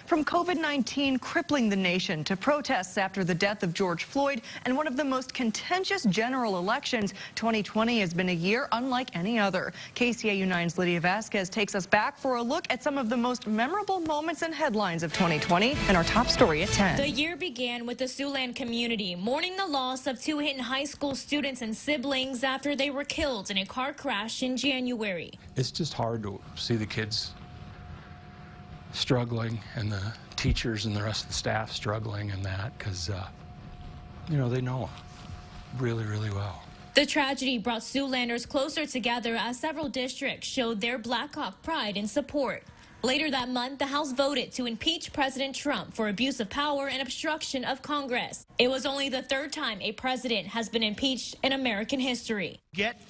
From COVID-19 crippling the nation to protests after the death of George Floyd and one of the most contentious general elections, 2020 has been a year unlike any other. KCAU-9's Lydia Vasquez takes us back for a look at some of the most memorable moments and headlines of 2020 and our top story at 10. The year began with the Siouxland community mourning the loss of two Hinton High School students and siblings after they were killed in a car crash in January. It's just hard to see the kids struggling and the teachers and the rest of the staff struggling in that because, you know, they know really, really well. The tragedy brought Siouxlanders closer together as several districts showed their Black Hawk pride and support. Later that month, the House voted to impeach President Trump for abuse of power and obstruction of Congress. It was only the third time a president has been impeached in American history. Get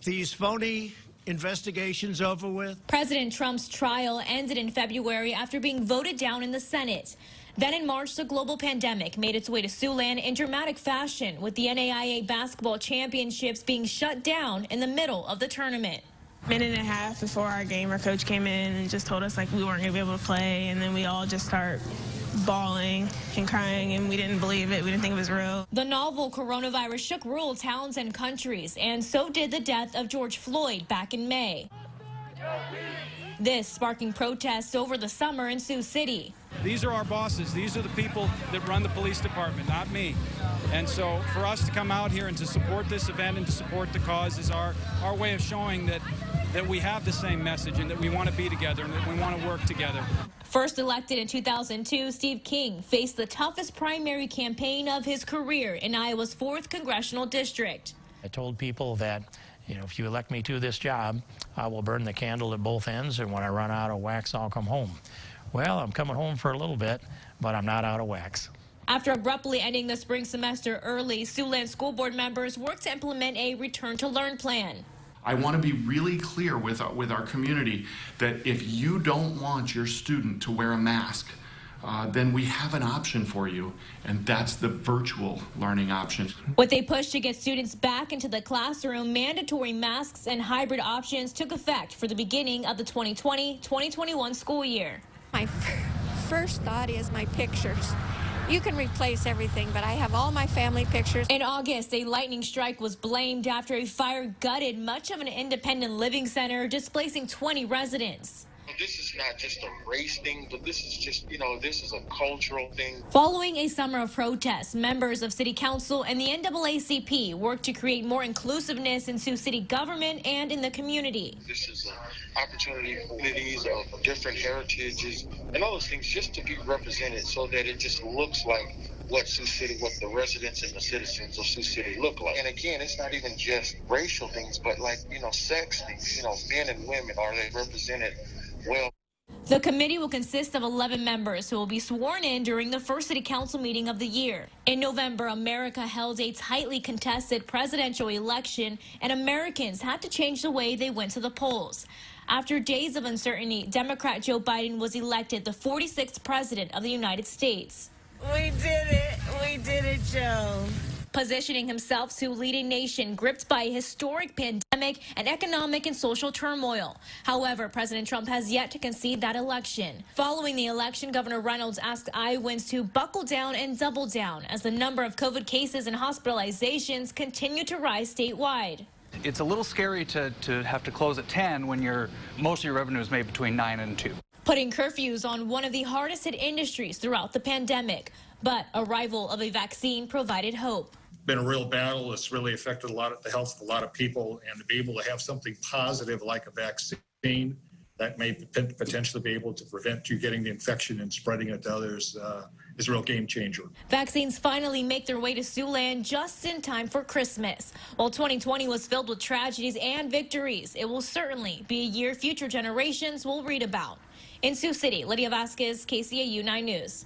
these phony investigations over with. President Trump's trial ended in February after being voted down in the Senate. Then in March, the global pandemic made its way to Siouxland in dramatic fashion, with the NAIA basketball championships being shut down in the middle of the tournament. Minute and a half before our game, our coach came in and just told us like we weren't going to be able to play, and then we all just start bawling and crying, and we didn't believe it. We didn't think it was real. The novel coronavirus shook rural towns and countries, and so did the death of George Floyd back in May. This sparking protests over the summer in Sioux City. These are our bosses. These are the people that run the police department, not me. And so for us to come out here and to support this event and to support the cause is our way of showing that we have the same message and that we want to be together and that we want to work together. First elected in 2002, Steve King faced the toughest primary campaign of his career in Iowa's 4th congressional district. I told people that, you know, if you elect me to this job, I will burn the candle at both ends, and when I run out of wax, I'll come home. Well, I'm coming home for a little bit, but I'm not out of wax. After abruptly ending the spring semester early, Siouxland school board members worked to implement a return-to-learn plan. I want to be really clear with our community that if you don't want your student to wear a mask, then we have an option for you, and that's the virtual learning option. With a push to get students back into the classroom, mandatory masks and hybrid options took effect for the beginning of the 2020-2021 school year. My first thought is my pictures. You can replace everything, but I have all my family pictures. In August, a lightning strike was blamed after a fire gutted much of an independent living center, displacing 20 residents. This is not just a race thing, but this is just, you know, this is a cultural thing. Following a summer of protests, members of City Council and the NAACP worked to create more inclusiveness in Sioux City government and in the community. This is an opportunity for communities of different heritages and all those things just to be represented so that it just looks like what Sioux City, what the residents and the citizens of Sioux City look like. And again, it's not even just racial things, but like, you know, sex things, you know, men and women, are they represented well? The committee will consist of 11 members who will be sworn in during the first City Council meeting of the year. In November, America held a tightly contested presidential election, and Americans had to change the way they went to the polls. After days of uncertainty, Democrat Joe Biden was elected the 46th president of the United States. We did it. We did it, Joe. Positioning himself to lead a nation gripped by a historic pandemic and economic and social turmoil. However, President Trump has yet to concede that election. Following the election, Governor Reynolds asked Iowans to buckle down and double down as the number of COVID cases and hospitalizations continue to rise statewide. It's a little scary to have to close at 10 when most of your revenue is made between 9 and 2. Putting curfews on one of the hardest hit industries throughout the pandemic. But arrival of a vaccine provided hope. Been a real battle. It's really affected the health of a lot of people, and to be able to have something positive like a vaccine that may potentially be able to prevent you getting the infection and spreading it to others is a real game changer. Vaccines finally make their way to Siouxland just in time for Christmas. While 2020 was filled with tragedies and victories, it will certainly be a year future generations will read about. In Sioux City, Lydia Vasquez, KCAU-9 News.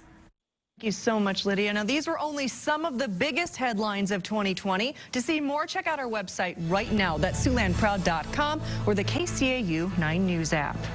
Thank you so much, Lydia. Now, these were only some of the biggest headlines of 2020. To see more, check out our website right now. That's SiouxlandProud.com or the KCAU 9 News app.